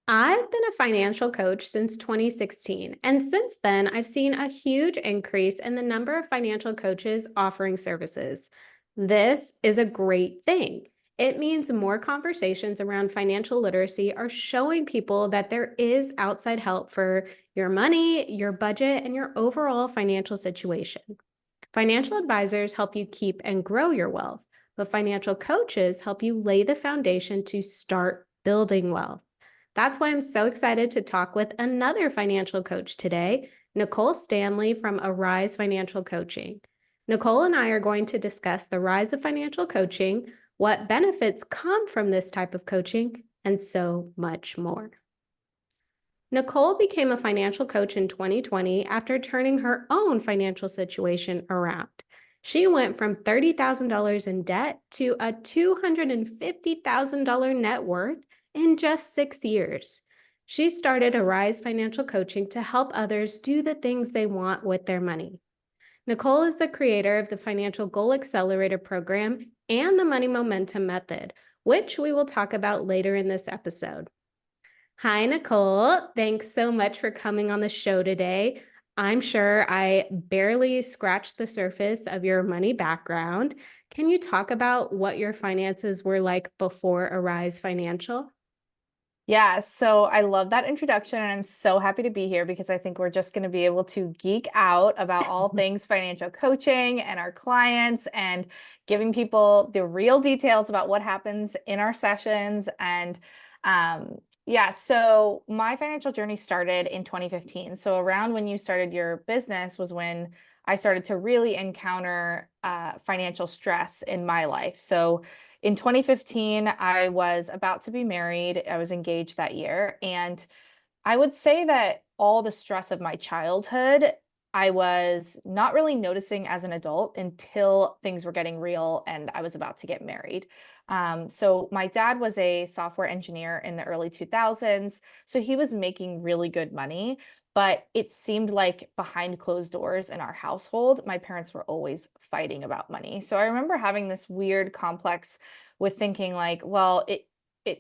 I've been a financial coach since 2016, and since then, I've seen a huge increase in the number of financial coaches offering services. This is a great thing. It means more conversations around financial literacy are showing people that there is outside help for your money, your budget, and your overall financial situation. Financial advisors help you keep and grow your wealth, but financial coaches help you lay the foundation to start building wealth. That's why I'm so excited to talk with another financial coach today, Nicole Stanley from Arise Financial Coaching. Nicole and I are going to discuss the rise of financial coaching, what benefits come from this type of coaching, and so much more. Nicole became a financial coach in 2020 after turning her own financial situation around. She went from $30,000 in debt to a $250,000 net worth in just 6 years. She started Arise Financial Coaching to help others do the things they want with their money. Nicole is the creator of the Financial Goal Accelerator program and the Money Momentum Method, which we will talk about later in this episode. Hi, Nicole. Thanks so much for coming on the show today. I'm sure I barely scratched the surface of your money background. Can you talk about what your finances were like before Arise Financial? Yeah, so I love that introduction, and I'm so happy to be here because I think we're just going to be able to geek out about all things financial coaching and our clients and giving people the real details about what happens in our sessions. And yeah, so my financial journey started in 2015. So around when you started your business was when I started to really encounter financial stress in my life. So in 2015, I was about to be married. I was engaged that year. And I would say that all the stress of my childhood, I was not really noticing as an adult until things were getting real and I was about to get married. So my dad was a software engineer in the early 2000s. So he was making really good money, but it seemed like behind closed doors in our household, my parents were always fighting about money. So I remember having this weird complex with thinking like, well, it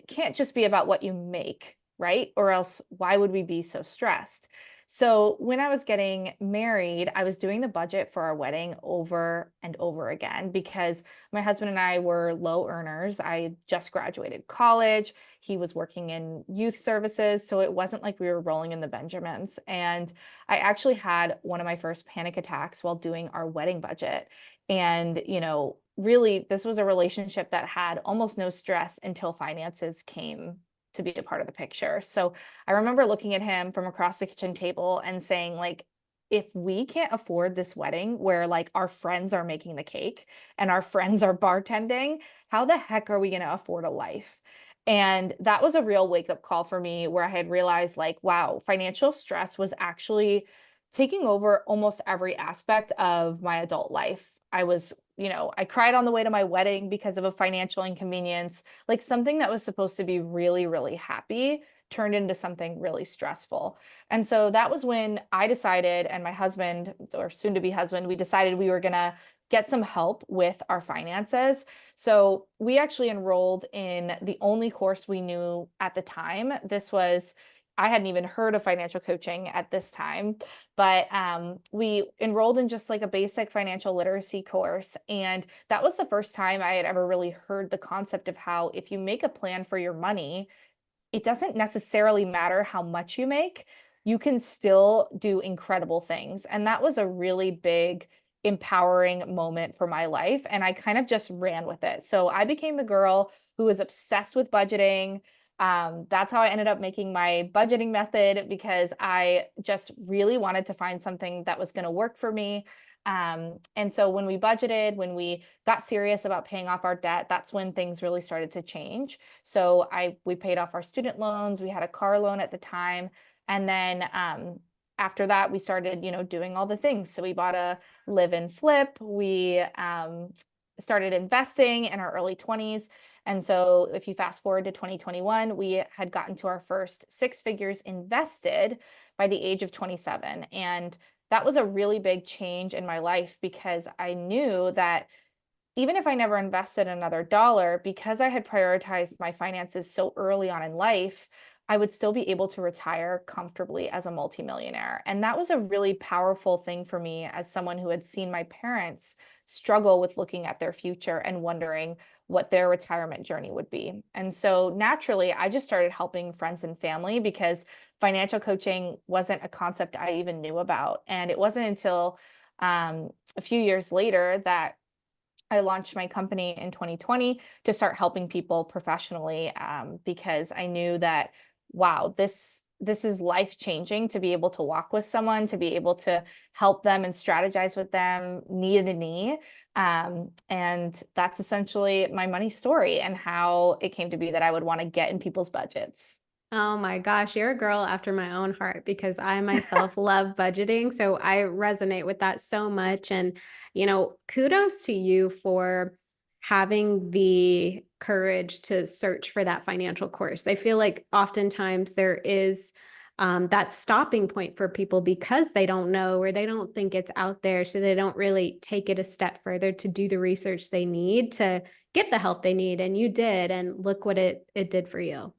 can't just be about what you make, right? Or else why would we be so stressed? So when I was getting married, I was doing the budget for our wedding over and over again because my husband and I were low earners. I had just graduated college. He was working in youth services. So it wasn't like we were rolling in the Benjamins. And I actually had one of my first panic attacks while doing our wedding budget. And, really, this was a relationship that had almost no stress until finances came to be a part of the picture. So I remember looking at him from across the kitchen table and saying, like, if we can't afford this wedding where like our friends are making the cake and our friends are bartending, how the heck are we going to afford a life? And that was a real wake up call for me where I had realized, like, wow, financial stress was actually taking over almost every aspect of my adult life. I cried on the way to my wedding because of a financial inconvenience. Like something that was supposed to be really, really happy turned into something really stressful. And so that was when I decided, and my husband, or soon to be husband, we decided we were going to get some help with our finances. So we actually enrolled in the only course we knew at the time. I hadn't even heard of financial coaching at this time, but we enrolled in just like a basic financial literacy course. And that was the first time I had ever really heard the concept of how if you make a plan for your money, it doesn't necessarily matter how much you make, you can still do incredible things. And that was a really big, empowering moment for my life. And I kind of just ran with it. So I became the girl who was obsessed with budgeting. That's how I ended up making my budgeting method because I just really wanted to find something that was going to work for me. And so when we budgeted, when we got serious about paying off our debt, that's when things really started to change. So we paid off our student loans. We had a car loan at the time. And then after that, we started, doing all the things. So we bought a live and flip. We started investing in our early 20s. And so if you fast forward to 2021, we had gotten to our first six figures invested by the age of 27. And that was a really big change in my life because I knew that even if I never invested another dollar, because I had prioritized my finances so early on in life, I would still be able to retire comfortably as a multimillionaire. And that was a really powerful thing for me as someone who had seen my parents struggle with looking at their future and wondering what their retirement journey would be. And so naturally, I just started helping friends and family because financial coaching wasn't a concept I even knew about. And it wasn't until a few years later that I launched my company in 2020 to start helping people professionally, because I knew that, wow, this is life changing to be able to walk with someone, to be able to help them and strategize with them knee to knee. And that's essentially my money story and how it came to be that I would want to get in people's budgets. Oh my gosh, you're a girl after my own heart because I myself love budgeting. So I resonate with that so much. And, kudos to you for having the courage to search for that financial course. I feel like oftentimes there is that stopping point for people because they don't know or they don't think it's out there. So they don't really take it a step further to do the research they need to get the help they need. And you did. And look what it did for you.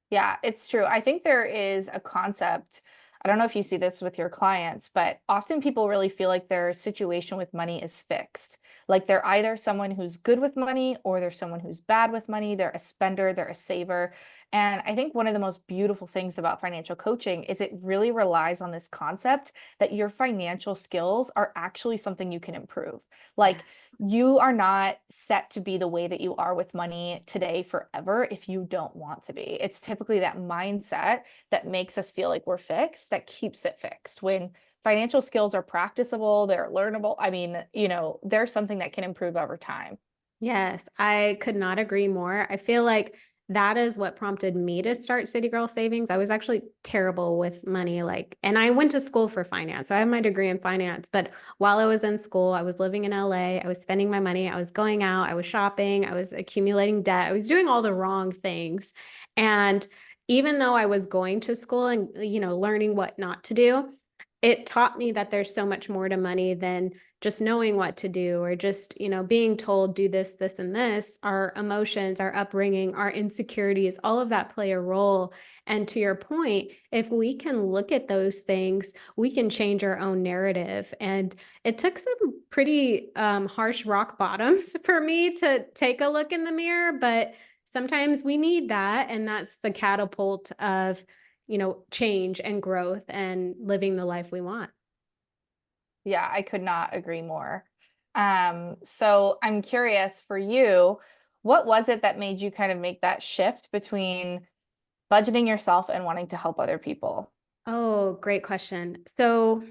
Yeah, it's true. I think there is a concept. I don't know if you see this with your clients, but often people really feel like their situation with money is fixed. Like they're either someone who's good with money or they're someone who's bad with money. They're a spender, they're a saver. And I think one of the most beautiful things about financial coaching is it really relies on this concept that your financial skills are actually something you can improve. Like Yes. you are not set to be the way that you are with money today forever if you don't want to be. It's typically that mindset that makes us feel like we're fixed, that keeps it fixed. When financial skills are practicable, they're learnable. I mean, there's something that can improve over time. Yes, I could not agree more. I feel like that is what prompted me to start City Girl Savings. I was actually terrible with money, and I went to school for finance. So I have my degree in finance, but while I was in school, I was living in LA. I was spending my money. I was going out. I was shopping. I was accumulating debt. I was doing all the wrong things. And even though I was going to school and, learning what not to do, it taught me that there's so much more to money than just knowing what to do or just, being told do this, this, and this. Our emotions, our upbringing, our insecurities, all of that play a role. And to your point, if we can look at those things, we can change our own narrative. And it took some pretty harsh rock bottoms for me to take a look in the mirror, but sometimes we need that. And that's the catapult of, change and growth and living the life we want. Yeah, I could not agree more. So I'm curious for you, what was it that made you kind of make that shift between budgeting yourself and wanting to help other people? Oh, great question. So,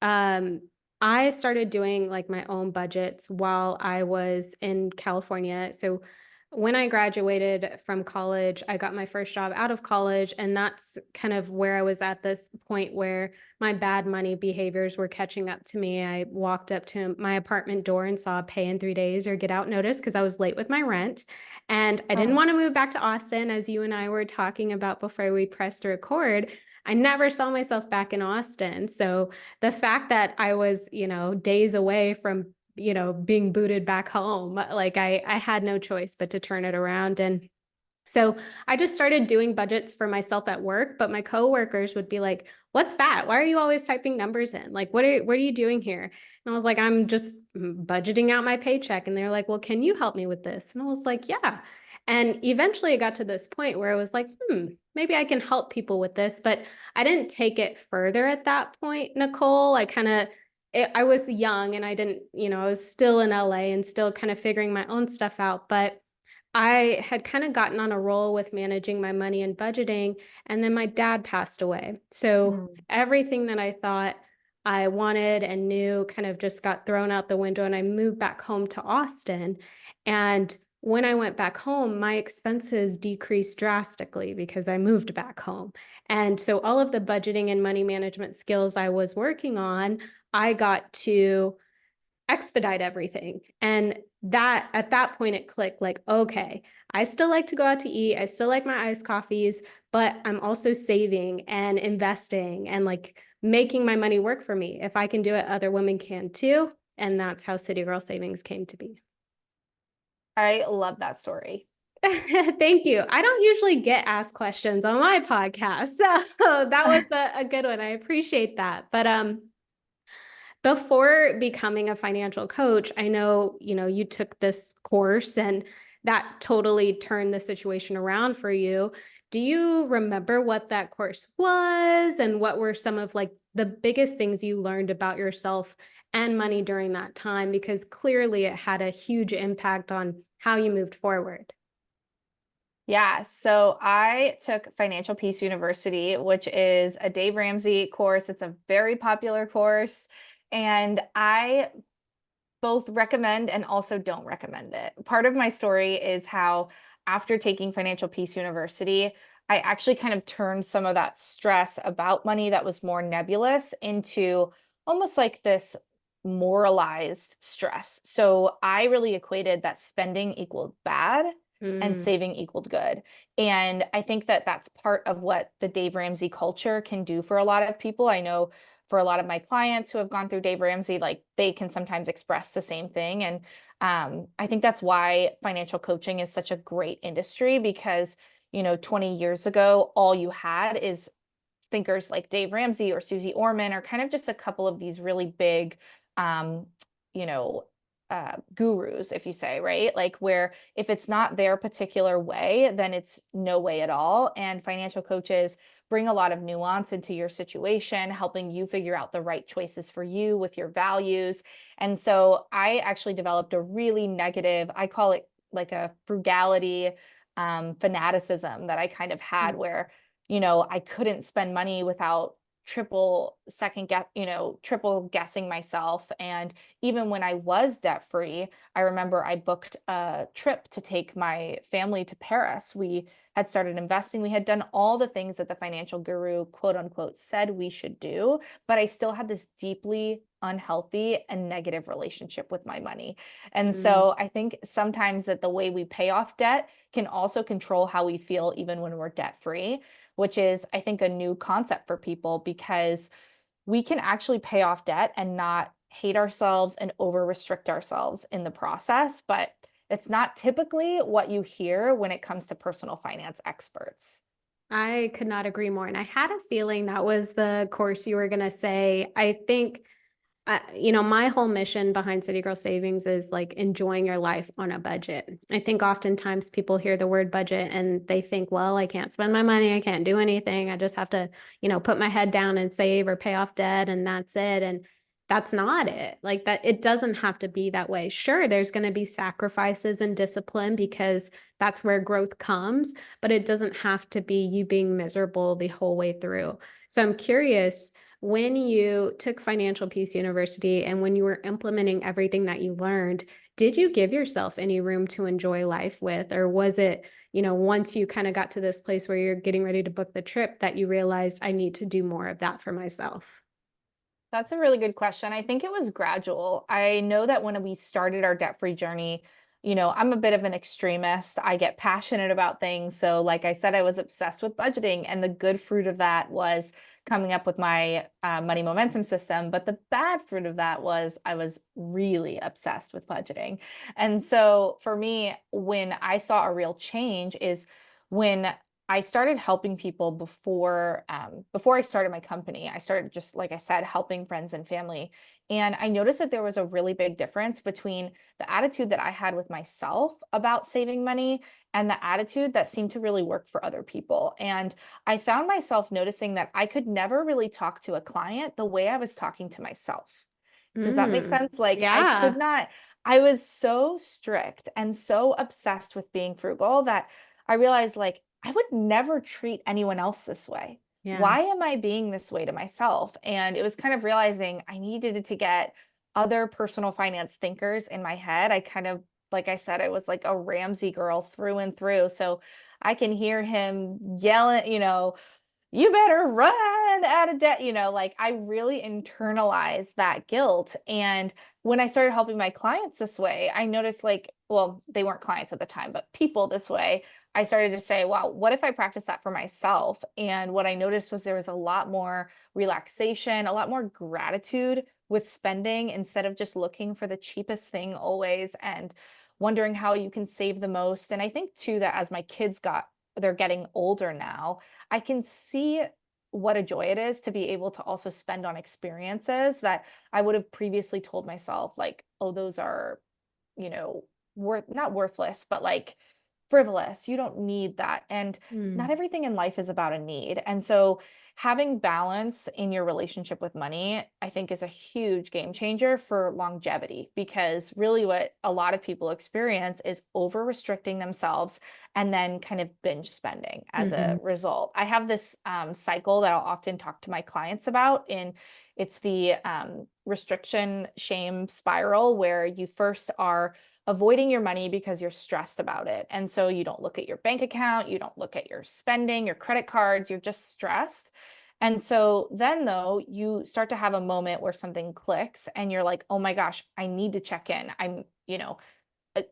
um, I started doing like my own budgets while I was in California. So, when I graduated from college, I got my first job out of college, and that's kind of where I was at this point where my bad money behaviors were catching up to me. I walked up to my apartment door and saw pay in 3 days or get out notice because I was late with my rent. And I didn't Oh, want to move back to Austin, as you and I were talking about before we pressed record. I never saw myself back in Austin. So the fact that I was, days away from, being booted back home, like I had no choice but to turn it around. And so I just started doing budgets for myself at work, but my coworkers would be like, "What's that? Why are you always typing numbers in? Like, what are you doing here?" And I was like, "I'm just budgeting out my paycheck." And they're like, "Well, can you help me with this?" And I was like, "Yeah." And eventually it got to this point where I was like, maybe I can help people with this, but I didn't take it further at that point, Nicole. I was young and I didn't, I was still in LA and still kind of figuring my own stuff out, but I had kind of gotten on a roll with managing my money and budgeting, and then my dad passed away. So mm. everything that I thought I wanted and knew kind of just got thrown out the window, and I moved back home to Austin. And when I went back home, my expenses decreased drastically because I moved back home. And so all of the budgeting and money management skills I was working on, I got to expedite everything. And that at that point it clicked like, okay, I still like to go out to eat. I still like my iced coffees, but I'm also saving and investing and like making my money work for me. If I can do it, other women can too. And that's how City Girl Savings came to be. I love that story. Thank you. I don't usually get asked questions on my podcast, so that was a good one. I appreciate that. But before becoming a financial coach, I know, you took this course and that totally turned the situation around for you. Do you remember what that course was and what were some of like the biggest things you learned about yourself and money during that time? Because clearly it had a huge impact on how you moved forward. Yeah, so I took Financial Peace University, which is a Dave Ramsey course. It's a very popular course, and I both recommend and also don't recommend it. Part of my story is how after taking Financial Peace University, I actually kind of turned some of that stress about money that was more nebulous into almost like this moralized stress. So I really equated that spending equaled bad and Mm, saving equaled good. And I think that that's part of what the Dave Ramsey culture can do for a lot of people. I know for a lot of my clients who have gone through Dave Ramsey, like they can sometimes express the same thing. And I think that's why financial coaching is such a great industry because, 20 years ago, all you had is thinkers like Dave Ramsey or Susie Orman, or kind of just a couple of these really big, um, you know, gurus, if you say, right? Like where if it's not their particular way, then it's no way at all. And financial coaches bring a lot of nuance into your situation, helping you figure out the right choices for you with your values. And so I actually developed a really negative, I call it like a frugality fanaticism that I kind of had mm, where I couldn't spend money without triple guessing myself. And even when I was debt free, I remember I booked a trip to take my family to Paris. We had started investing. We had done all the things that the financial guru, quote unquote, said we should do, but I still had this deeply unhealthy and negative relationship with my money. And mm. so I think sometimes that the way we pay off debt can also control how we feel even when we're debt free, which is, I think, a new concept for people because we can actually pay off debt and not hate ourselves and over restrict ourselves in the process. But it's not typically what you hear when it comes to personal finance experts. I could not agree more. And I had a feeling that was the course you were going to say. I think my whole mission behind City Girl Savings is like enjoying your life on a budget. I think oftentimes people hear the word budget and they think, well, I can't spend my money. I can't do anything. I just have to, put my head down and save or pay off debt and that's it. And that's not it. Like that, it doesn't have to be that way. Sure, there's going to be sacrifices and discipline because that's where growth comes, but it doesn't have to be you being miserable the whole way through. So I'm curious, when you took Financial Peace University and when you were implementing everything that you learned, did you give yourself any room to enjoy life with? Or was it, once you kind of got to this place where you're getting ready to book the trip that you realized I need to do more of that for myself? That's a really good question. I think it was gradual. I know that when we started our debt-free journey, I'm a bit of an extremist. I get passionate about things. So, like I said, I was obsessed with budgeting, and the good fruit of that was coming up with my money momentum system. But the bad fruit of that was I was really obsessed with budgeting. And so, for me, when I saw a real change is when I started helping people before I started my company. I started just like I said, helping friends and family, and I noticed that there was a really big difference between the attitude that I had with myself about saving money and the attitude that seemed to really work for other people. And I found myself noticing that I could never really talk to a client the way I was talking to myself. Does that make Mm, sense? Like I could yeah, not, I was so strict and so obsessed with being frugal that I realized like I would never treat anyone else this way. yeah. Why am I being this way to myself? And it was kind of realizing I needed to get other personal finance thinkers in my head. I kind of, like I said, I was like a Ramsey girl through and through. So I can hear him yelling, you better run out of debt. Like I really internalized that guilt. And when I started helping my clients this way, I noticed like, well, they weren't clients at the time, but people this way, I started to say, wow, what if I practice that for myself? And what I noticed was there was a lot more relaxation, a lot more gratitude with spending instead of just looking for the cheapest thing always. And wondering how you can save the most. And I think too that as my kids they're getting older now, I can see what a joy it is to be able to also spend on experiences that I would have previously told myself, like, oh, those are, you know, not worthless, but like frivolous. You don't need that. And not Mm. everything in life is about a need. And so having balance in your relationship with money, I think is a huge game changer for longevity, because really what a lot of people experience is over restricting themselves and then kind of binge spending as a Mhm. result. I have this cycle that I'll often talk to my clients about, and it's the restriction shame spiral, where you first are avoiding your money because you're stressed about it. And so you don't look at your bank account, you don't look at your spending, your credit cards, you're just stressed. And so then, though, you start to have a moment where something clicks and you're like, oh my gosh, I need to check in.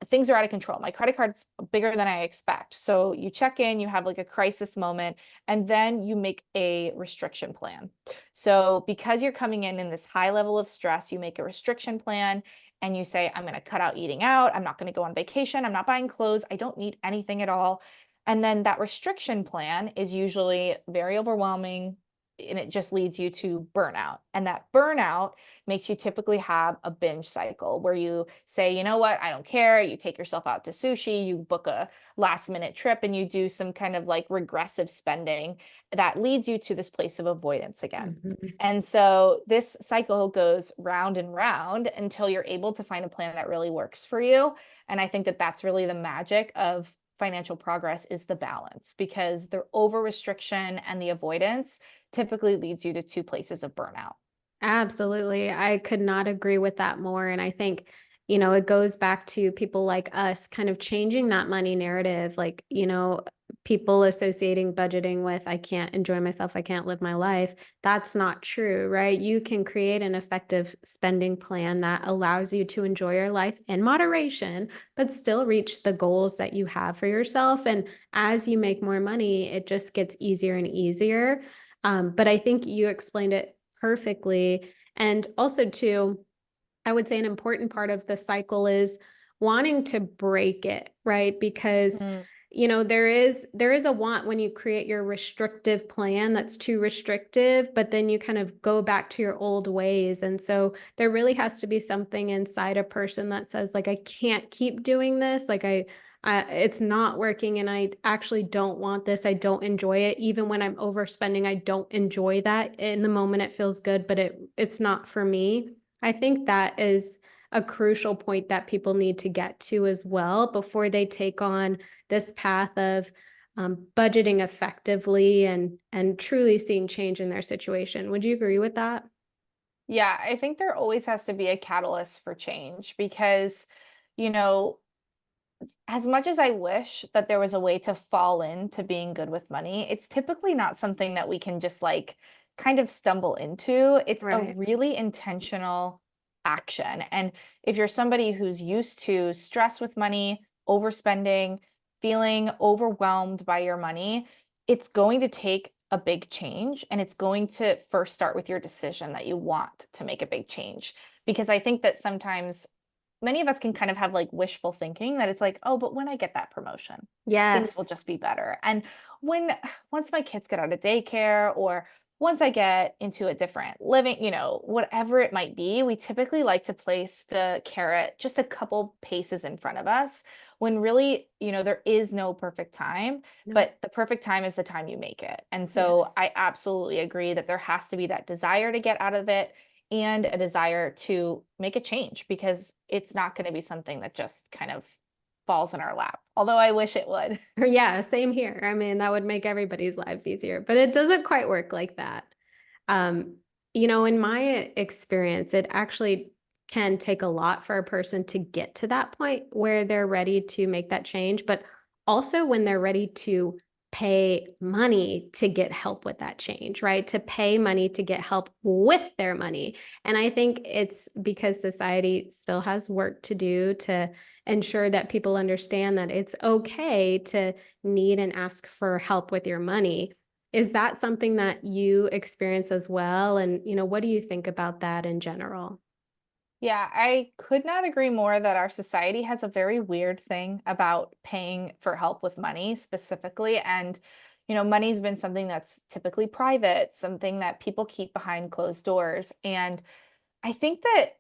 Things are out of control. My credit card's bigger than I expect. So you check in, you have like a crisis moment, and then you make a restriction plan. So because you're coming in this high level of stress, you make a restriction plan and you say, I'm going to cut out eating out. I'm not going to go on vacation. I'm not buying clothes. I don't need anything at all. And then that restriction plan is usually very overwhelming, and it just leads you to burnout. And that burnout makes you typically have a binge cycle where you say, you know what, I don't care. You take yourself out to sushi, you book a last minute trip, and you do some kind of like regressive spending that leads you to this place of avoidance again. Mhm. And so this cycle goes round and round until you're able to find a plan that really works for you. And I think that that's really the magic of financial progress, is the balance, because the over restriction and the avoidance typically leads you to two places of burnout. Absolutely. I could not agree with that more. And I think, it goes back to people like us kind of changing that money narrative. Like, people associating budgeting with, I can't enjoy myself, I can't live my life. That's not true, right? You can create an effective spending plan that allows you to enjoy your life in moderation, but still reach the goals that you have for yourself. And as you make more money, it just gets easier and easier. But I think you explained it perfectly. And also, too, I would say an important part of the cycle is wanting to break it, right? Because Mm. there is a want when you create your restrictive plan that's too restrictive, but then you kind of go back to your old ways. And so there really has to be something inside a person that says, like, I can't keep doing this. Like, it's not working, and I actually don't want this. I don't enjoy it. Even when I'm overspending, I don't enjoy that. In the moment, it feels good, but it's not for me. I think that is a crucial point that people need to get to as well before they take on this path of budgeting effectively and truly seeing change in their situation. Would you agree with that? Yeah, I think there always has to be a catalyst for change, because, you know, as much as I wish that there was a way to fall into being good with money, it's typically not something that we can just like kind of stumble into. It's a Right. really intentional action. And if you're somebody who's used to stress with money, overspending, feeling overwhelmed by your money, it's going to take a big change. And it's going to first start with your decision that you want to make a big change. Because I think that sometimes many of us can kind of have like wishful thinking that it's like, oh, but when I get that promotion, things will Yes. just be better. And when once my kids get out of daycare, or once I get into a different living, whatever it might be, we typically like to place the carrot just a couple paces in front of us, when really, there is no perfect time, No. but the perfect time is the time you make it. And so Yes. I absolutely agree that there has to be that desire to get out of it and a desire to make a change, because it's not going to be something that just kind of falls in our lap. Although I wish it would. Yeah, same here. I mean, that would make everybody's lives easier, but it doesn't quite work like that. Um, in my experience, it actually can take a lot for a person to get to that point where they're ready to make that change, but also when they're ready to pay money to get help with that change, right? To pay money to get help with their money. And I think it's because society still has work to do to ensure that people understand that it's okay to need and ask for help with your money. Is that something that you experience as well? And, what do you think about that in general? Yeah, I could not agree more that our society has a very weird thing about paying for help with money specifically. And, money's been something that's typically private, something that people keep behind closed doors. And I think that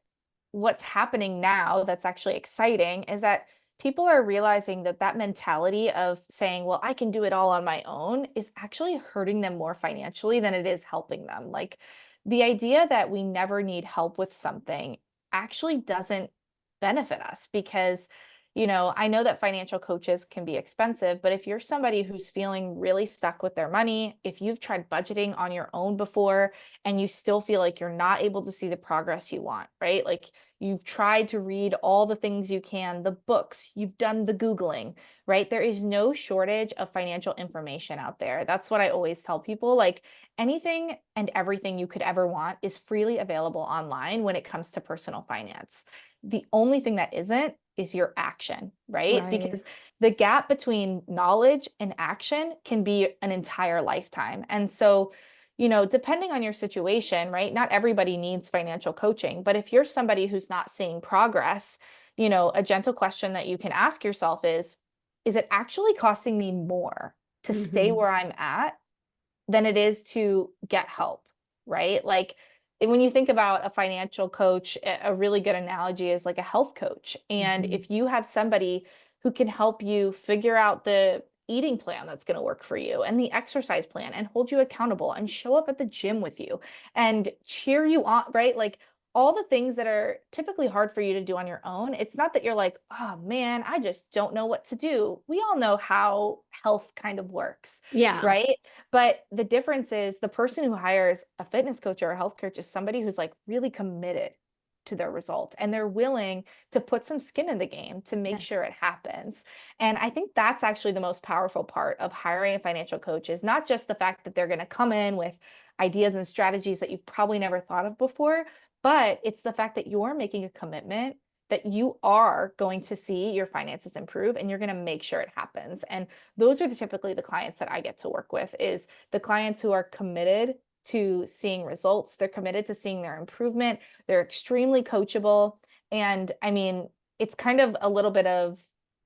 what's happening now that's actually exciting is that people are realizing that that mentality of saying, well, I can do it all on my own is actually hurting them more financially than it is helping them. Like the idea that we never need help with something actually doesn't benefit us because I know that financial coaches can be expensive, but if you're somebody who's feeling really stuck with their money, if you've tried budgeting on your own before and you still feel like you're not able to see the progress you want, right? Like you've tried to read all the things you can, the books, you've done the Googling, right? There is no shortage of financial information out there. That's what I always tell people. Like anything and everything you could ever want is freely available online when it comes to personal finance. The only thing that isn't is your action, right? Right. Because the gap between knowledge and action can be an entire lifetime. And so, depending on your situation, right? Not everybody needs financial coaching, but if you're somebody who's not seeing progress, a gentle question that you can ask yourself is it actually costing me more to stay Hmm. where I'm at than it is to get help, right? Like when you think about a financial coach, a really good analogy is like a health coach. And Hmm. if you have somebody who can help you figure out the eating plan that's going to work for you and the exercise plan and hold you accountable and show up at the gym with you and cheer you on, right? Like all the things that are typically hard for you to do on your own. It's not that you're like, oh man, I just don't know what to do. We all know how health kind of works, Yeah. right? But the difference is the person who hires a fitness coach or a health coach is somebody who's like really committed to their result and they're willing to put some skin in the game to make sure Yes. it happens. And I think that's actually the most powerful part of hiring a financial coach is not just the fact that they're going to come in with ideas and strategies that you've probably never thought of before, but it's the fact that you're making a commitment that you are going to see your finances improve and you're going to make sure it happens. And those are typically the clients that I get to work with is the clients who are committed to seeing results. They're committed to seeing their improvement. They're extremely coachable. And I mean, it's kind of a little bit of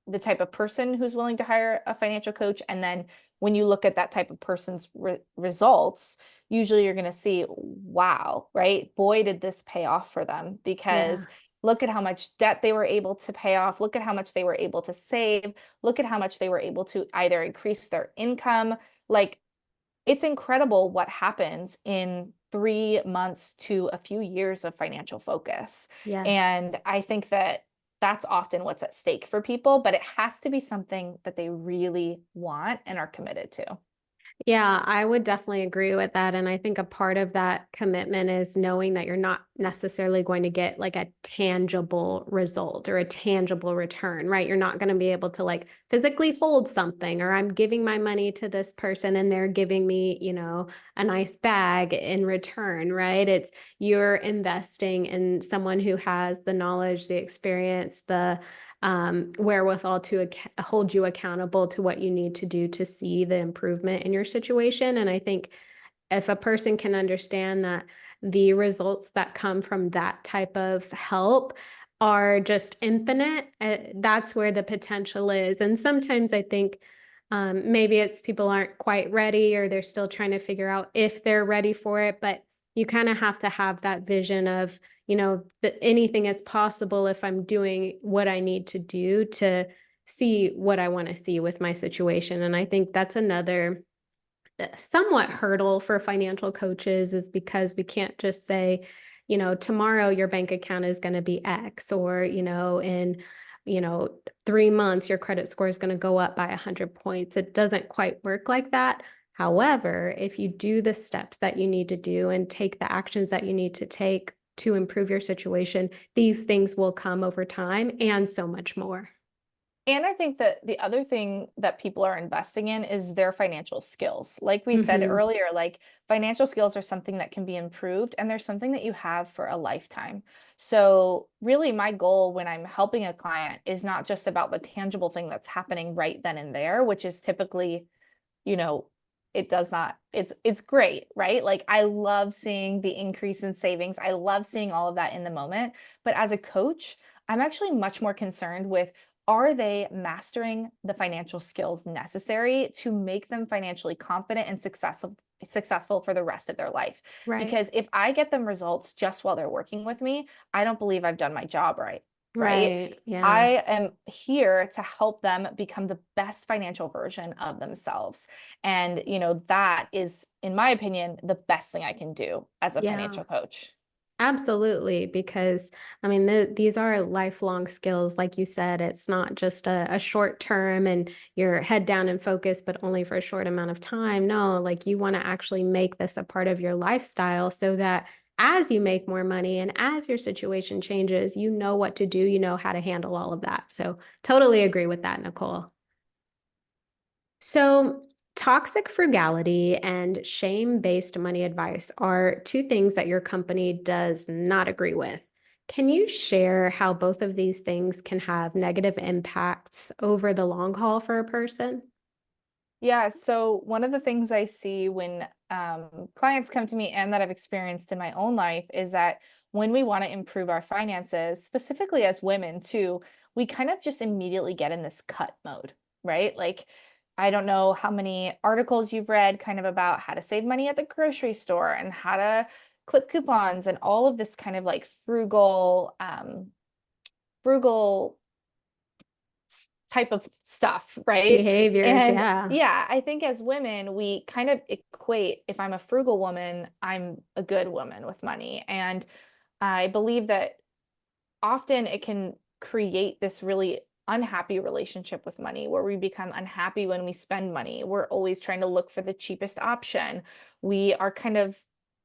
the type of person who's willing to hire a financial coach. And then when you look at that type of person's results, usually you're going to see, wow, right? Boy, did this pay off for them Yeah. because look at how much debt they were able to pay off. Look at how much they were able to save. Look at how much they were able to either increase their income. Like it's incredible what happens in 3 months to a few years of financial focus. Yes. And I think that that's often what's at stake for people, but it has to be something that they really want and are committed to. Yeah, I would definitely agree with that. And I think a part of that commitment is knowing that you're not necessarily going to get like a tangible result or a tangible return, right? You're not going to be able to like physically hold something, or I'm giving my money to this person and they're giving me, a nice bag in return, right? It's you're investing in someone who has the knowledge, the experience, the wherewithal to hold you accountable to what you need to do to see the improvement in your situation. And I think if a person can understand that the results that come from that type of help are just infinite, that's where the potential is. And sometimes I think maybe it's people aren't quite ready or they're still trying to figure out if they're ready for it. But you kind of have to have that vision of, that anything is possible if I'm doing what I need to do to see what I want to see with my situation. And I think that's another somewhat hurdle for financial coaches is because we can't just say, tomorrow your bank account is going to be X, or, in, you know, 3 months your credit score is going to go up by 100 points. It doesn't quite work like that. However, if you do the steps that you need to do and take the actions that you need to take to improve your situation, these things will come over time and so much more. And I think that the other thing that people are investing in is their financial skills. Like we said Hmm. earlier, like financial skills are something that can be improved and there's something that you have for a lifetime. So, really, my goal when I'm helping a client is not just about the tangible thing that's happening right then and there, which is typically, you know, it does not. It's great, right? Like I love seeing the increase in savings. I love seeing all of that in the moment. But as a coach, I'm actually much more concerned with, are they mastering the financial skills necessary to make them financially confident and successful for the rest of their life? Right. Because if I get them results just while they're working with me, I don't believe I've done my job right. Right? Right. Yeah. I am here to help them become the best financial version of themselves. And, that is, in my opinion, the best thing I can do as a Yeah. financial coach. Absolutely, because I mean, these are lifelong skills. Like you said, it's not just a short term and you're head down and focused, but only for a short amount of time. No, like you want to actually make this a part of your lifestyle so that as you make more money and as your situation changes, you know what to do, you know how to handle all of that. So, totally agree with that, Nicole. So, toxic frugality and shame based money advice are two things that your company does not agree with. Can you share how both of these things can have negative impacts over the long haul for a person? Yeah, so one of the things I see when clients come to me and that I've experienced in my own life is that when we want to improve our finances, specifically as women too, we kind of just immediately get in this cut mode, right? Like, I don't know how many articles you've read kind of about how to save money at the grocery store and how to clip coupons and all of this kind of like frugal type of stuff, right? Behaviors, And yeah. yeah, I think as women, we kind of equate, if I'm a frugal woman, I'm a good woman with money. And I believe that often it can create this really unhappy relationship with money where we become unhappy when we spend money. We're always trying to look for the cheapest option. We are kind of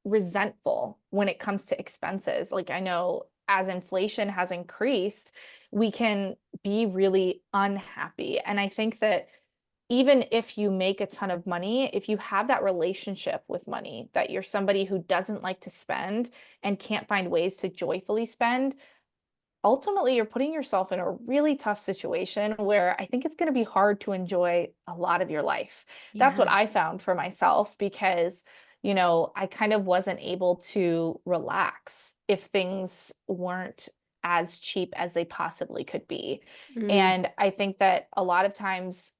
resentful when it comes to expenses. Like I know as inflation has increased, we can be really unhappy. And I think that even if you make a ton of money, if you have that relationship with money, that you're somebody who doesn't like to spend and can't find ways to joyfully spend, ultimately you're putting yourself in a really tough situation where I think it's going to be hard to enjoy a lot of your life. That's what Yeah. I found for myself because, I kind of wasn't able to relax if things weren't as cheap as they possibly could be. Mm, And I think that a lot of times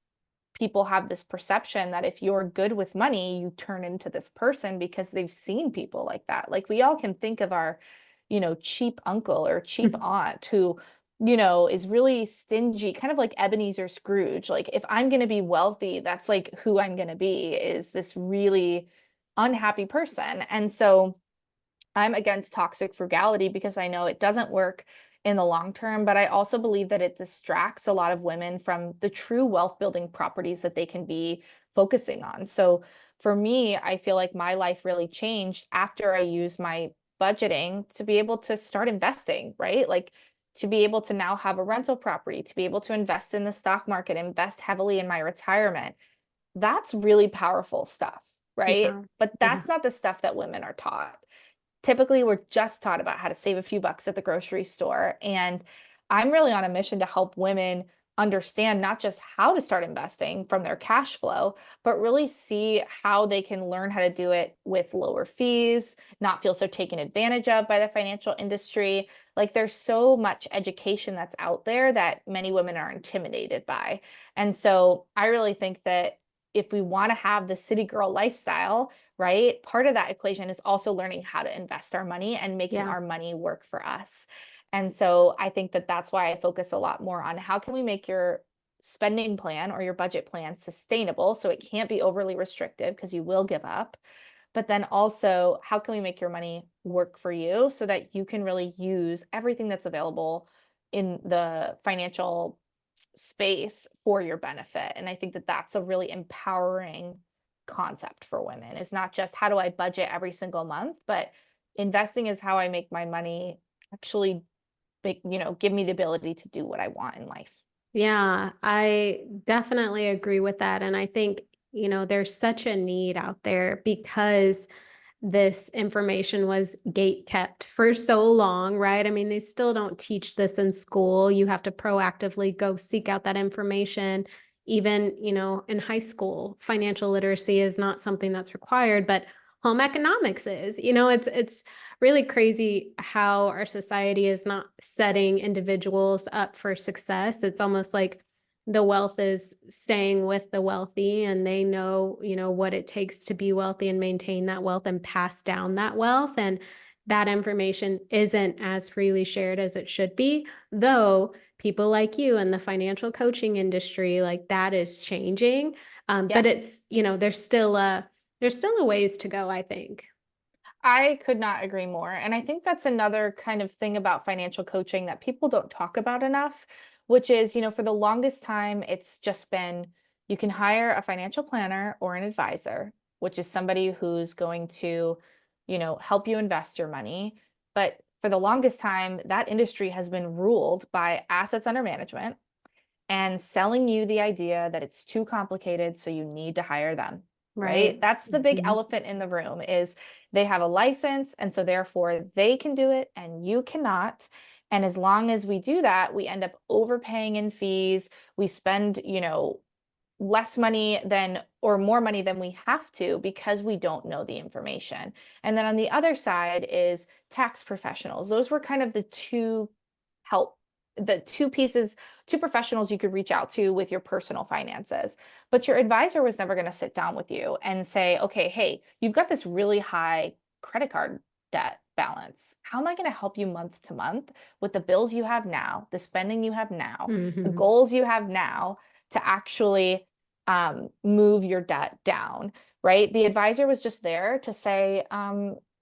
people have this perception that if you're good with money, you turn into this person because they've seen people like that. Like we all can think of our, cheap uncle or cheap aunt who, is really stingy, kind of like Ebenezer Scrooge. Like if I'm going to be wealthy, that's like who I'm going to be, is this really unhappy person. And so I'm against toxic frugality because I know it doesn't work in the long term, but I also believe that it distracts a lot of women from the true wealth building properties that they can be focusing on. So for me, I feel like my life really changed after I used my budgeting to be able to start investing, right? Like to be able to now have a rental property, to be able to invest in the stock market, invest heavily in my retirement. That's really powerful stuff, right? yeah. But Yeah. that's not the stuff that women are taught. Typically, we're just taught about how to save a few bucks at the grocery store. And I'm really on a mission to help women understand not just how to start investing from their cash flow, but really see how they can learn how to do it with lower fees, not feel so taken advantage of by the financial industry. Like there's so much education that's out there that many women are intimidated by. And so I really think that if we want to have the city girl lifestyle, right? Part of that equation is also learning how to invest our money and making Yeah. our money work for us. And so I think that that's why I focus a lot more on how can we make your spending plan or your budget plan sustainable so it can't be overly restrictive because you will give up. But then also, how can we make your money work for you so that you can really use everything that's available in the financial space for your benefit? And I think that that's a really empowering concept for women. It's not just how do I budget every single month, but investing is how I make my money actually give me the ability to do what I want in life. Yeah, I definitely agree with that. And I think, there's such a need out there because this information was gate kept for so long, right? I mean, they still don't teach this in school. You have to proactively go seek out that information. even, in high school, financial literacy is not something that's required, but home economics is. It's really crazy how our society is not setting individuals up for success. It's almost like the wealth is staying with the wealthy, and they know, what it takes to be wealthy and maintain that wealth and pass down that wealth. And that information isn't as freely shared as it should be, though people like you in the financial coaching industry, like that is changing. But Yes. it's, there's still a ways to go, I think. I could not agree more. And I think that's another kind of thing about financial coaching that people don't talk about enough, which is, for the longest time, it's just been you can hire a financial planner or an advisor, which is somebody who's going to, help you invest your money. But for the longest time, that industry has been ruled by assets under management and selling you the idea that it's too complicated, so you need to hire them, right? Right. That's the big Mhm. elephant in the room is they have a license, and so therefore they can do it and you cannot. And as long as we do that, we end up overpaying in fees. We spend, less money than or more money than we have to because we don't know the information. And then on the other side is tax professionals. Those were kind of help the two professionals you could reach out to with your personal finances. But your advisor was never going to sit down with you and say, okay, hey, you've got this really high credit card debt balance. How am I going to help you month to month with the bills you have now, the spending you have now, the Mhm. goals you have now to actually move your debt down, right? The advisor was just there to say,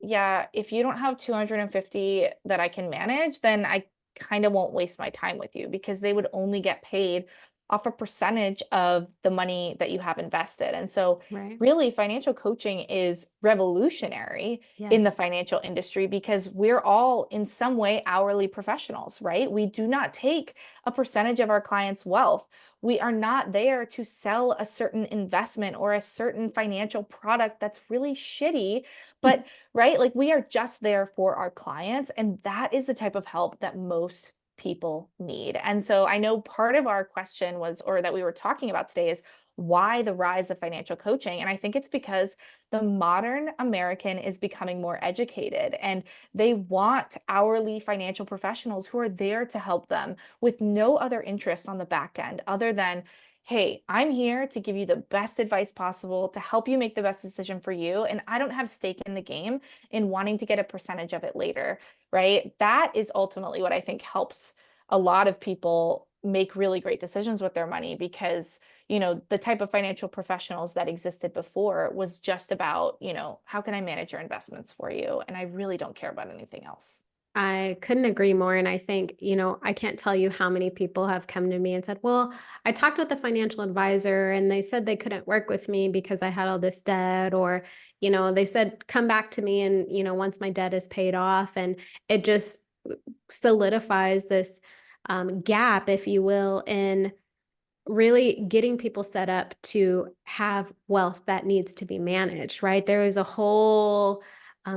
yeah, if you don't have 250 that I can manage, then I kind of won't waste my time with you because they would only get paid off a percentage of the money that you have invested. And so, Right. really, financial coaching is revolutionary in the Yes. financial industry because we're all in some way hourly professionals, right? We do not take a percentage of our clients' wealth. We are not there to sell a certain investment or a certain financial product that's really shitty, but right, like we are just there for our clients. And that is the type of help that most people need. And so I know part of our question was, or that we were talking about today, is why the rise of financial coaching. And I think it's because the modern American is becoming more educated and they want hourly financial professionals who are there to help them with no other interest on the back end other than, hey, I'm here to give you the best advice possible to help you make the best decision for you. And I don't have stake in the game in wanting to get a percentage of it later, right? That is ultimately what I think helps a lot of people make really great decisions with their money because, the type of financial professionals that existed before was just about, how can I manage your investments for you? And I really don't care about anything else. I couldn't agree more. And I think, I can't tell you how many people have come to me and said, well, I talked with the financial advisor and they said they couldn't work with me because I had all this debt, or, they said, come back to me and, once my debt is paid off. And it just solidifies this gap, if you will, in really getting people set up to have wealth that needs to be managed, right? There is a whole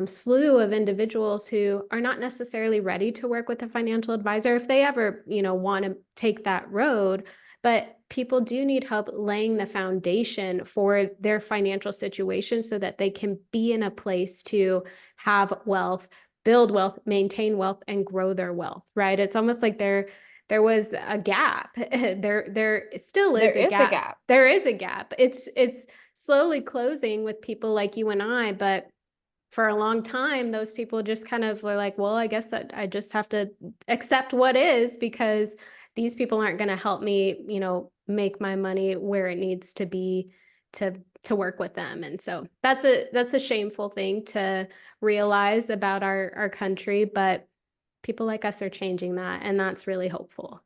slew of individuals who are not necessarily ready to work with a financial advisor if they ever, want to take that road. But people do need help laying the foundation for their financial situation so that they can be in a place to have wealth, build wealth, maintain wealth, and grow their wealth, right? It's almost like there was a gap. There still There is a is a gap. gap. There is a gap. It's slowly closing with people like you and I, but for a long time, those people just kind of were like, well, I guess that I just have to accept what is, because these people aren't going to help me, make my money where it needs to be to to work with them. And so that's a shameful thing to realize about our country, but people like us are changing that, and that's really hopeful.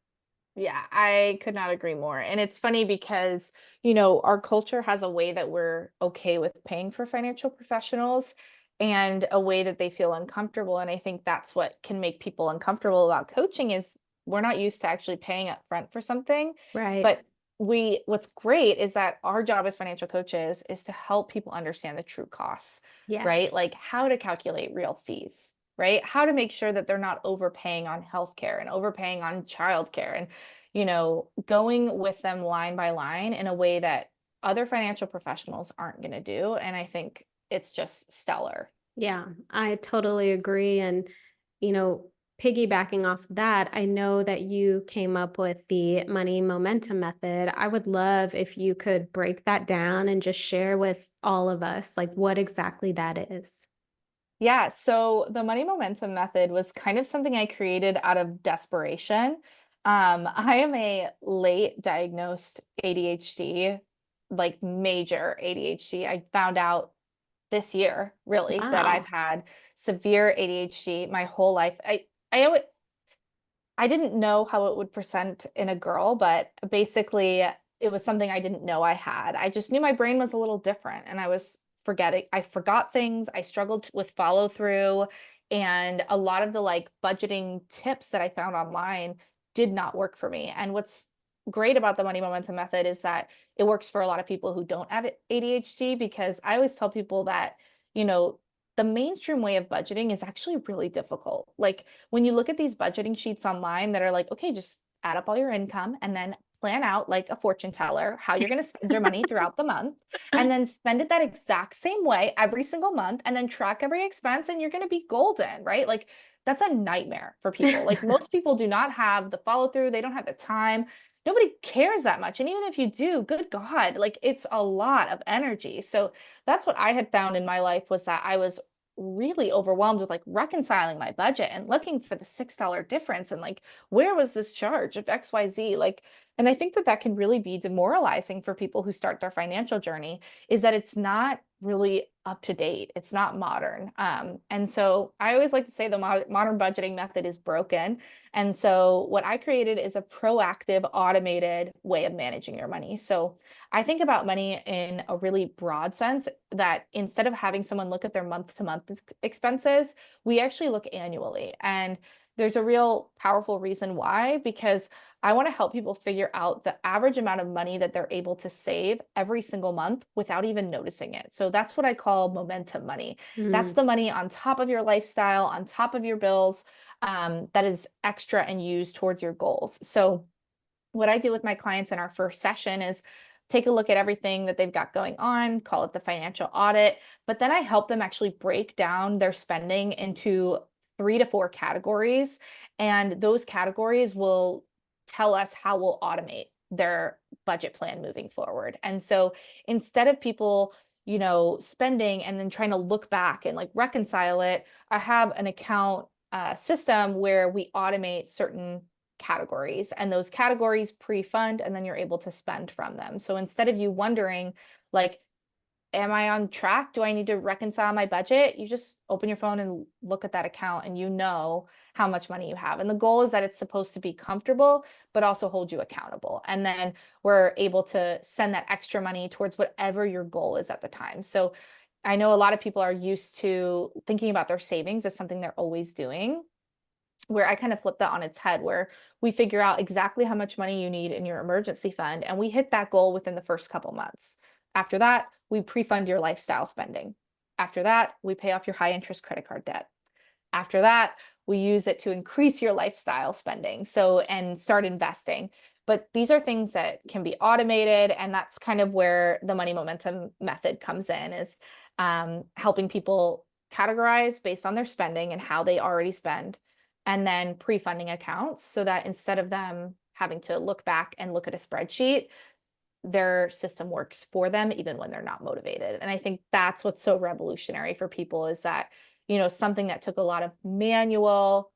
Yeah, I could not agree more. And it's funny because, our culture has a way that we're okay with paying for financial professionals and a way that they feel uncomfortable. And I think that's what can make people uncomfortable about coaching is we're not used to actually paying up front for something. Right. But what's great is that our job as financial coaches is to help people understand the true costs, Yes. right? Like how to calculate real fees, right? How to make sure that they're not overpaying on healthcare and overpaying on childcare. And going with them line by line in a way that other financial professionals aren't going to do. And I think it's just stellar. Yeah, I totally agree. And, you know, piggybacking off that, I know that you came up with the money momentum method. I would love if you could break that down and just share with all of us, like what exactly that is. Yeah, so the money momentum method was kind of something I created out of desperation. I am a late diagnosed ADHD, like major ADHD. I found out this year, really, that I've Wow. had severe ADHD my whole life. I didn't know how it would present in a girl, but basically it was something I didn't know I had. I just knew my brain was a little different and I was forgetting. I forgot things. I struggled with follow through, and a lot of the like budgeting tips that I found online did not work for me. And what's great about the money momentum method is that it works for a lot of people who don't have ADHD, because I always tell people that, you know, the mainstream way of budgeting is actually really difficult. Like, when you look at these budgeting sheets online that are like, okay, just add up all your income and then plan out like a fortune teller how you're going to spend your money throughout the month, and then spend it that exact same way every single month, and then track every expense, and you're going to be golden, right? Like, that's a nightmare for people. Like, most people do not have the follow through, they don't have the time. Nobody cares that much. And even if you do, good God, like, it's a lot of energy. So that's what I had found in my life, was that I was really overwhelmed with like reconciling my budget and looking for the $6 difference, and like, where was this charge of XYZ? Like, and I think that that can really be demoralizing for people who start their financial journey, is that it's not really up to date. It's not modern. And so I always like to say the modern budgeting method is broken. And so what I created is a proactive, automated way of managing your money. So I think about money in a really broad sense, that instead of having someone look at their month to month expenses, we actually look annually. And there's a real powerful reason why, because I want to help people figure out the average amount of money that they're able to save every single month without even noticing it. So that's what I call momentum money. That's Mm, the money on top of your lifestyle, on top of your bills, that is extra and used towards your goals. So what I do with my clients in our first session is take a look at everything that they've got going on, call it the financial audit, but then I help them actually break down their spending into 3 to 4 categories. And those categories will tell us how we'll automate their budget plan moving forward. And so instead of people, spending and then trying to look back and like reconcile it, I have an account system where we automate certain categories, and those categories pre-fund, and then you're able to spend from them. So instead of you wondering, like, am I on track? Do I need to reconcile my budget? You just open your phone and look at that account, and you know how much money you have. And the goal is that it's supposed to be comfortable, but also hold you accountable. And then we're able to send that extra money towards whatever your goal is at the time. So I know a lot of people are used to thinking about their savings as something they're always doing, where I kind of flip that on its head, where we figure out exactly how much money you need in your emergency fund, and we hit that goal within the first couple months. After that, we pre-fund your lifestyle spending. After that, we pay off your high interest credit card debt. After that, we use it to increase your lifestyle spending, so, and start investing. But these are things that can be automated, and that's kind of where the money momentum method comes in, is helping people categorize based on their spending and how they already spend, and then pre-funding accounts, so that instead of them having to look back and look at a spreadsheet, their system works for them even when they're not motivated. And I think that's what's so revolutionary for people, is that, something that took a lot of manual,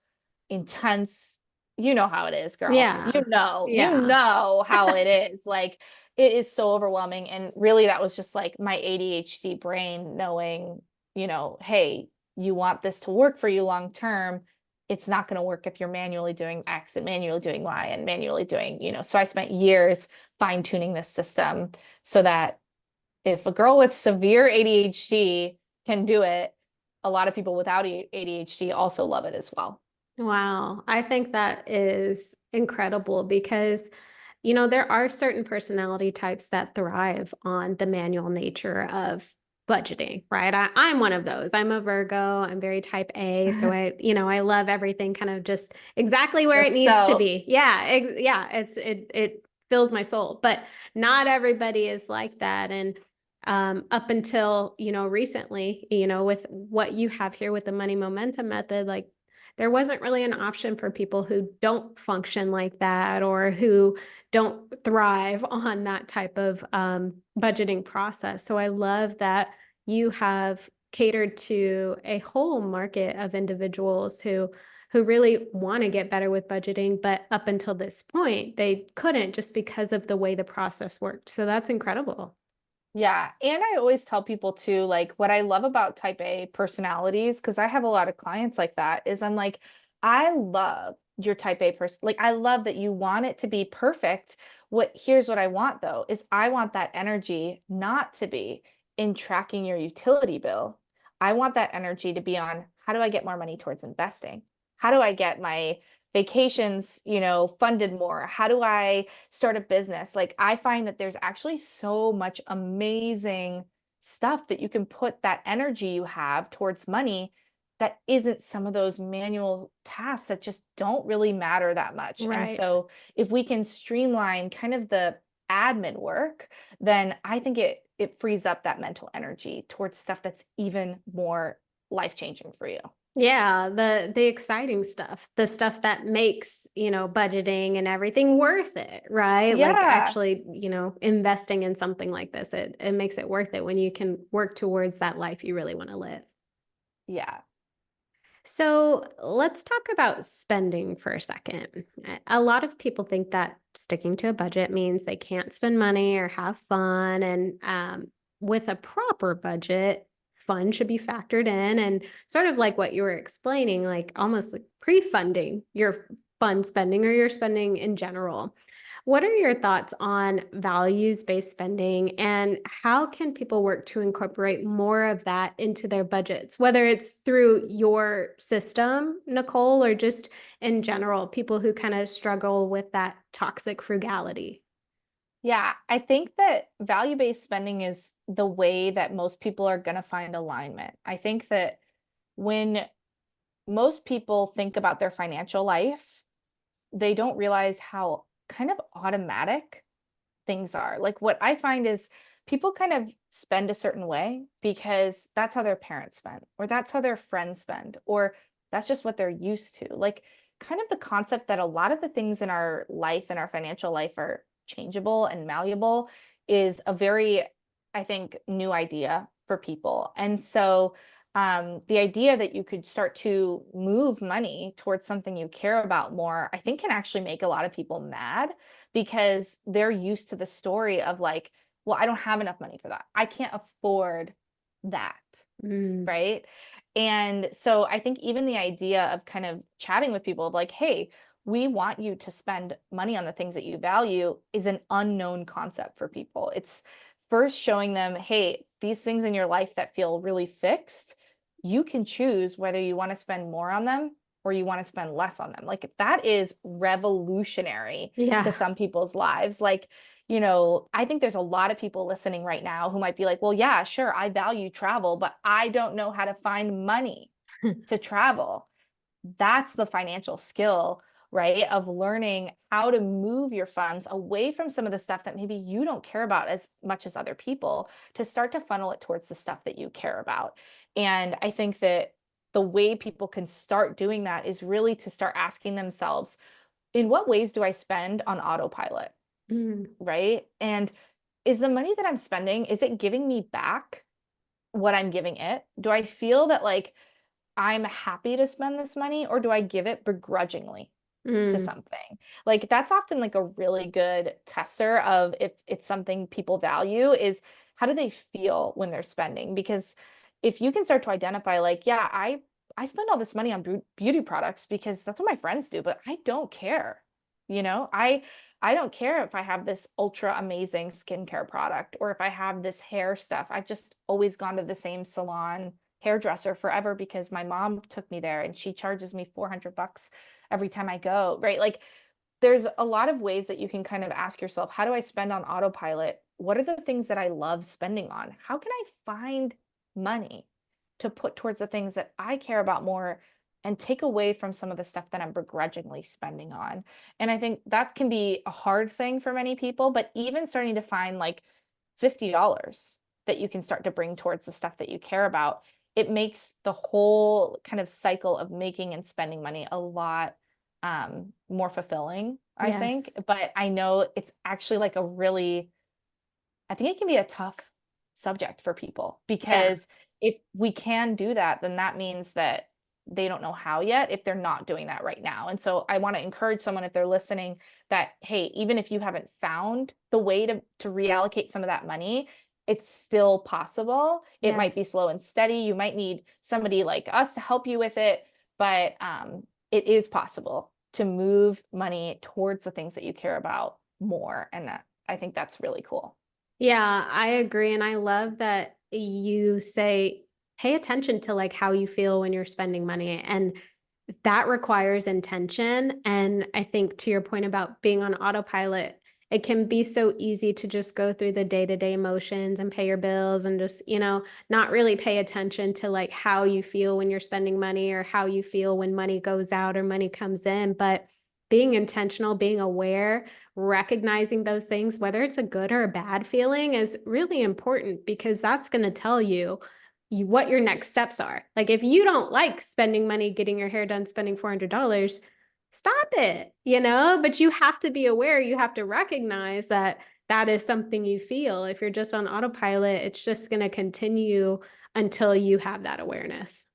intense, you know how it is, girl. yeah. You Yeah. know how it is. Like, it is so overwhelming. And really, that was just like my ADHD brain knowing, hey, you want this to work for you long term. It's not going to work if you're manually doing X and manually doing Y and manually doing, so I spent years fine tuning this system, so that if a girl with severe ADHD can do it, a lot of people without ADHD also love it as well. Wow. I think that is incredible because, there are certain personality types that thrive on the manual nature of budgeting, right? I'm one of those. I'm a Virgo. I'm very type A. So I love everything kind of just exactly where it Just needs to so. be. Yeah. It fills my soul, but not everybody is like that. And up until, recently, with what you have here with the money momentum method, like there wasn't really an option for people who don't function like that or who don't thrive on that type of budgeting process. So I love that you have catered to a whole market of individuals who really want to get better with budgeting, but up until this point, they couldn't just because of the way the process worked. So that's incredible. Yeah. And I always tell people too, like what I love about type A personalities, because I have a lot of clients like that, is I'm like, I love your type A person. Like, I love that you want it to be perfect. Here's what I want though, is I want that energy not to be in tracking your utility bill. I want that energy to be on how do I get more money towards investing? How do I get my vacations, funded more? How do I start a business? Like I find that there's actually so much amazing stuff that you can put that energy you have towards money that isn't some of those manual tasks that just don't really matter that much. And Right. so if we can streamline kind of the admin work, then I think it frees up that mental energy towards stuff that's even more life-changing for you. Yeah, the exciting stuff, the stuff that makes, budgeting and everything worth it, right? Like Yeah. actually, investing in something like this, it makes it worth it when you can work towards that life you really want to live. Yeah. So let's talk about spending for a second. A lot of people think that sticking to a budget means they can't spend money or have fun. And with a proper budget, fun should be factored in. And sort of like what you were explaining, like almost like pre funding your fun spending or your spending in general. What are your thoughts on values-based spending and how can people work to incorporate more of that into their budgets, whether it's through your system, Nicole, or just in general, people who kind of struggle with that toxic frugality? Yeah, I think that value-based spending is the way that most people are going to find alignment. I think that when most people think about their financial life, they don't realize how kind of automatic things are. Like what I find is people kind of spend a certain way because that's how their parents spend, or that's how their friends spend, or that's just what they're used to. Like kind of the concept that a lot of the things in our life and our financial life are changeable and malleable is a very, I think, new idea for people. And so the idea that you could start to move money towards something you care about more, I think can actually make a lot of people mad because they're used to the story of like, well, I don't have enough money for that. I can't afford that. Mm, Right. And so I think even the idea of kind of chatting with people of like, hey, we want you to spend money on the things that you value is an unknown concept for people. It's first showing them, hey, these things in your life that feel really fixed, you can choose whether you want to spend more on them or you want to spend less on them. Like that is revolutionary to yeah. some people's lives. Like, I think there's a lot of people listening right now who might be like, well, yeah, sure, I value travel, but I don't know how to find money to travel. That's the financial skill, right? Of learning how to move your funds away from some of the stuff that maybe you don't care about as much as other people to start to funnel it towards the stuff that you care about. And I think that the way people can start doing that is really to start asking themselves, in what ways do I spend on autopilot? Mm, Right? And is the money that I'm spending, is it giving me back what I'm giving it? Do I feel that like I'm happy to spend this money or do I give it begrudgingly to mm, something? Like that's often like a really good tester of if it's something people value is how do they feel when they're spending? Because if you can start to identify like, yeah, I spend all this money on beauty products because that's what my friends do, but I don't care. I don't care if I have this ultra amazing skincare product or if I have this hair stuff. I've just always gone to the same salon hairdresser forever because my mom took me there and she charges me 400 bucks every time I go, right? Like there's a lot of ways that you can kind of ask yourself, how do I spend on autopilot what are the things that I love spending on? How can I find money to put towards the things that I care about more and take away from some of the stuff that I'm begrudgingly spending on? And I think that can be a hard thing for many people, but even starting to find like $50 that you can start to bring towards the stuff that you care about, it makes the whole kind of cycle of making and spending money a lot more fulfilling, I think. Yes. But I know it's actually like a really, I think it can be a tough subject for people Yeah. because if we can do that, then that means that they don't know how yet if they're not doing that right now. And so I want to encourage someone if they're listening that, hey, even if you haven't found the way to reallocate some of that money, it's still possible. It might be Yes. slow and steady. You might need somebody like us to help you with it, but it is possible to move money towards the things that you care about more. And I think that's really cool. Yeah, I agree. And I love that you say, pay attention to like how you feel when you're spending money. And that requires intention. And I think to your point about being on autopilot, it can be so easy to just go through the day-to-day motions and pay your bills and just, not really pay attention to like how you feel when you're spending money or how you feel when money goes out or money comes in. But being intentional, being aware, recognizing those things, whether it's a good or a bad feeling, is really important because that's going to tell you what your next steps are. Like if you don't like spending money getting your hair done, spending $400, stop it, but you have to be aware, you have to recognize that that is something you feel. If you're just on autopilot, it's just going to continue until you have that awareness.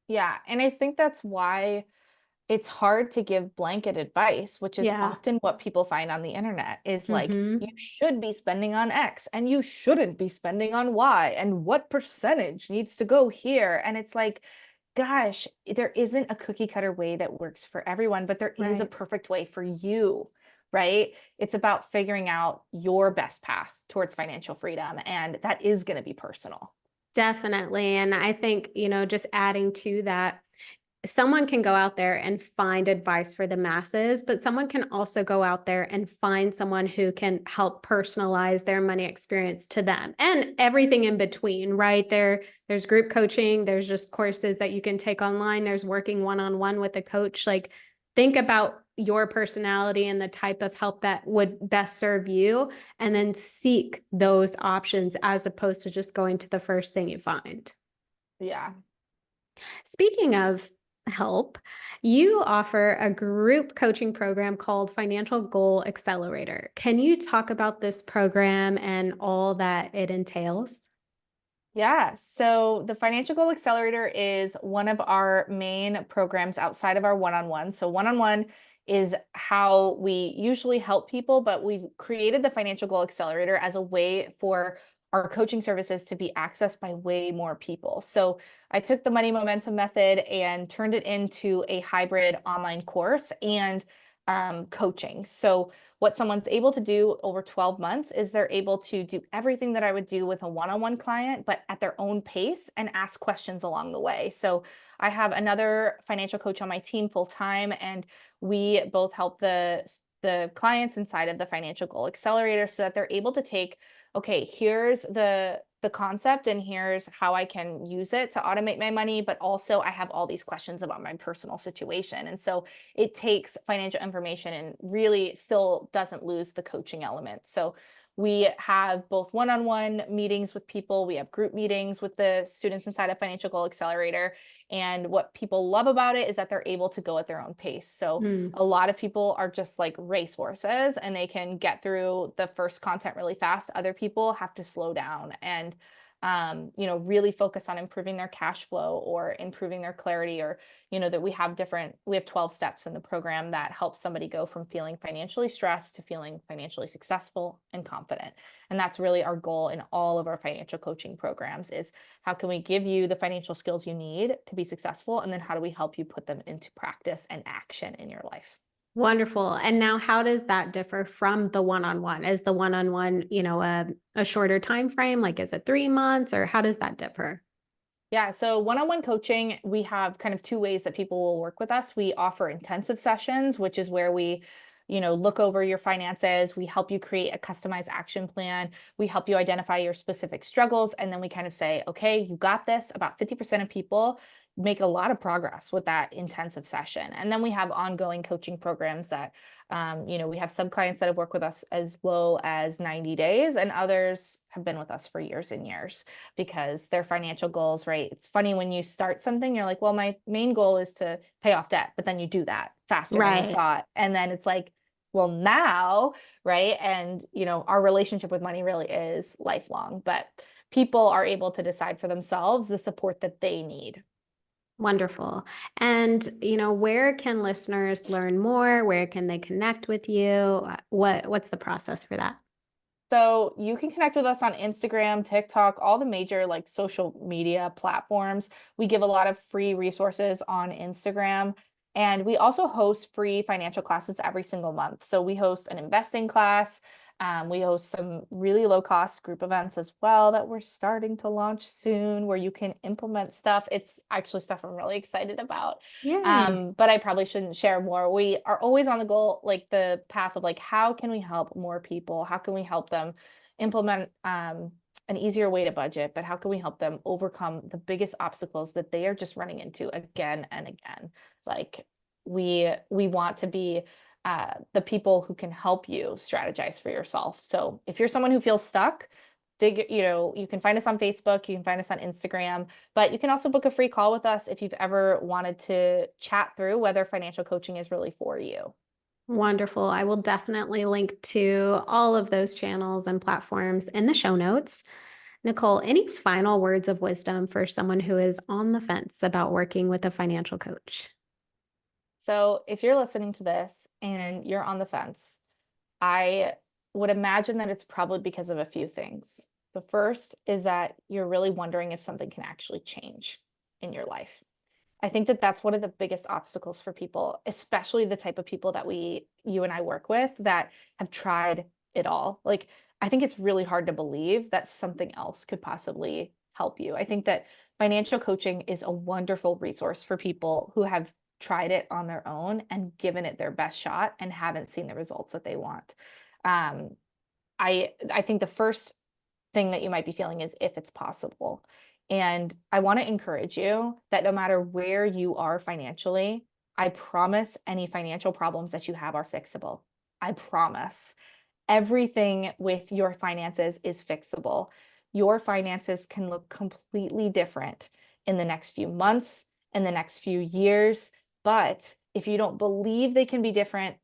Yeah. And I think that's why it's hard to give blanket advice, which is Yeah. often what people find on the internet is like, you Mhm. should be spending on X and you shouldn't be spending on Y, and what percentage needs to go here. And it's like, gosh, there isn't a cookie cutter way that works for everyone, but there is a Right. perfect way for you, right? It's about figuring out your best path towards financial freedom, and that is going to be personal. Definitely. And I think, just adding to that, someone can go out there and find advice for the masses, but someone can also go out there and find someone who can help personalize their money experience to them and everything in between, right? There's group coaching, there's just courses that you can take online, there's working one-on-one with a coach. Like think about your personality and the type of help that would best serve you, and then seek those options as opposed to just going to the first thing you find. Yeah. Speaking of help, you offer a group coaching program called Financial Goal Accelerator. Can you talk about this program and all that it entails? Yeah, so the Financial Goal Accelerator is one of our main programs outside of our one-on-one. So one-on-one is how we usually help people, but we've created the Financial Goal Accelerator as a way for our coaching services to be accessed by way more people. So I took the Money Momentum method and turned it into a hybrid online course and coaching. So what someone's able to do over 12 months is they're able to do everything that I would do with a one-on-one client, but at their own pace and ask questions along the way. So I have another financial coach on my team full time, and we both help the clients inside of the Financial Goal Accelerator so that they're able to take, okay, here's the concept and here's how I can use it to automate my money, but also I have all these questions about my personal situation. And so it takes financial information and really still doesn't lose the coaching element. So we have both one-on-one meetings with people, we have group meetings with the students inside of Financial Goal Accelerator. And what people love about it is that they're able to go at their own pace. So Hmm. a lot of people are just like racehorses and they can get through the first content really fast. Other people have to slow down and really focus on improving their cash flow or improving their clarity, or that we have 12 steps in the program that helps somebody go from feeling financially stressed to feeling financially successful and confident. And that's really our goal in all of our financial coaching programs is how can we give you the financial skills you need to be successful, and then how do we help you put them into practice and action in your life. Wonderful. And now how does that differ from the one-on-one? Is the one-on-one, a shorter time frame? Like is it 3 months or how does that differ? Yeah, so one-on-one coaching, we have kind of two ways that people will work with us. We offer intensive sessions, which is where we look over your finances. We help you create a customized action plan. We help you identify your specific struggles. And then we kind of say, okay, you got this. About 50% of people make a lot of progress with that intensive session. And then we have ongoing coaching programs that, we have some clients that have worked with us as low as 90 days, and others have been with us for years and years because their financial goals, right? It's funny when you start something, you're like, well, my main goal is to pay off debt, but then you do that faster than you Right. thought. And then it's like, well, now, right? And, our relationship with money really is lifelong, but people are able to decide for themselves the support that they need. Wonderful. And, where can listeners learn more? Where can they connect with you? What's the process for that? So you can connect with us on Instagram, TikTok, all the major like social media platforms. We give a lot of free resources on Instagram. And we also host free financial classes every single month. So we host an investing class. We host some really low cost group events as well that we're starting to launch soon where you can implement stuff. It's actually stuff I'm really excited about. Yay. But I probably shouldn't share more. We are always on the goal, like the path of like, how can we help more people? How can we help them implement an easier way to budget? But how can we help them overcome the biggest obstacles that they are just running into again and again? Like we want to be the people who can help you strategize for yourself. So if you're someone who feels stuck, you can find us on Facebook, you can find us on Instagram, but you can also book a free call with us if you've ever wanted to chat through whether financial coaching is really for you. Wonderful. I will definitely link to all of those channels and platforms in the show notes. Nicole, any final words of wisdom for someone who is on the fence about working with a financial coach? So if you're listening to this and you're on the fence, I would imagine that it's probably because of a few things. The first is that you're really wondering if something can actually change in your life. I think that that's one of the biggest obstacles for people, especially the type of people that you and I work with that have tried it all. Like, I think it's really hard to believe that something else could possibly help you. I think that financial coaching is a wonderful resource for people who have tried it on their own and given it their best shot and haven't seen the results that they want. Um, I think the first thing that you might be feeling is if it's possible. And I want to encourage you that no matter where you are financially, I promise any financial problems that you have are fixable. I promise. Everything with your finances is fixable. Your finances can look completely different in the next few months, in the next few years. But if you don't believe they can be different,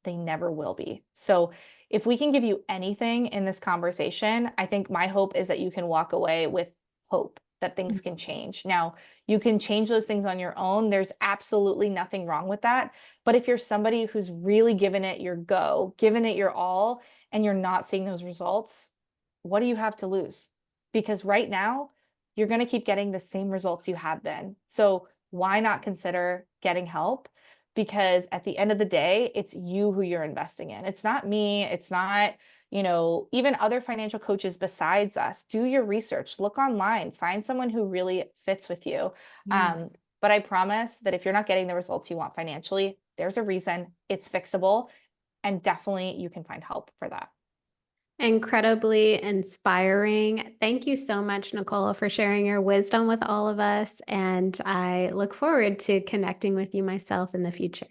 they never will be. So if we can give you anything in this conversation, I think my hope is that you can walk away with hope that things can change. Now, you can change those things on your own. There's absolutely nothing wrong with that. But if you're somebody who's really given it your go, given it your all, and you're not seeing those results, what do you have to lose? Because right now, you're going to keep getting the same results you have been. So why not consider getting help? Because at the end of the day, it's you who you're investing in. It's not me. It's not, even other financial coaches besides us. Do your research, look online, find someone who really fits with you. Yes. But I promise that if you're not getting the results you want financially, there's a reason. It's fixable. And definitely you can find help for that. Incredibly inspiring. Thank you so much, Nicole, for sharing your wisdom with all of us. And I look forward to connecting with you myself in the future.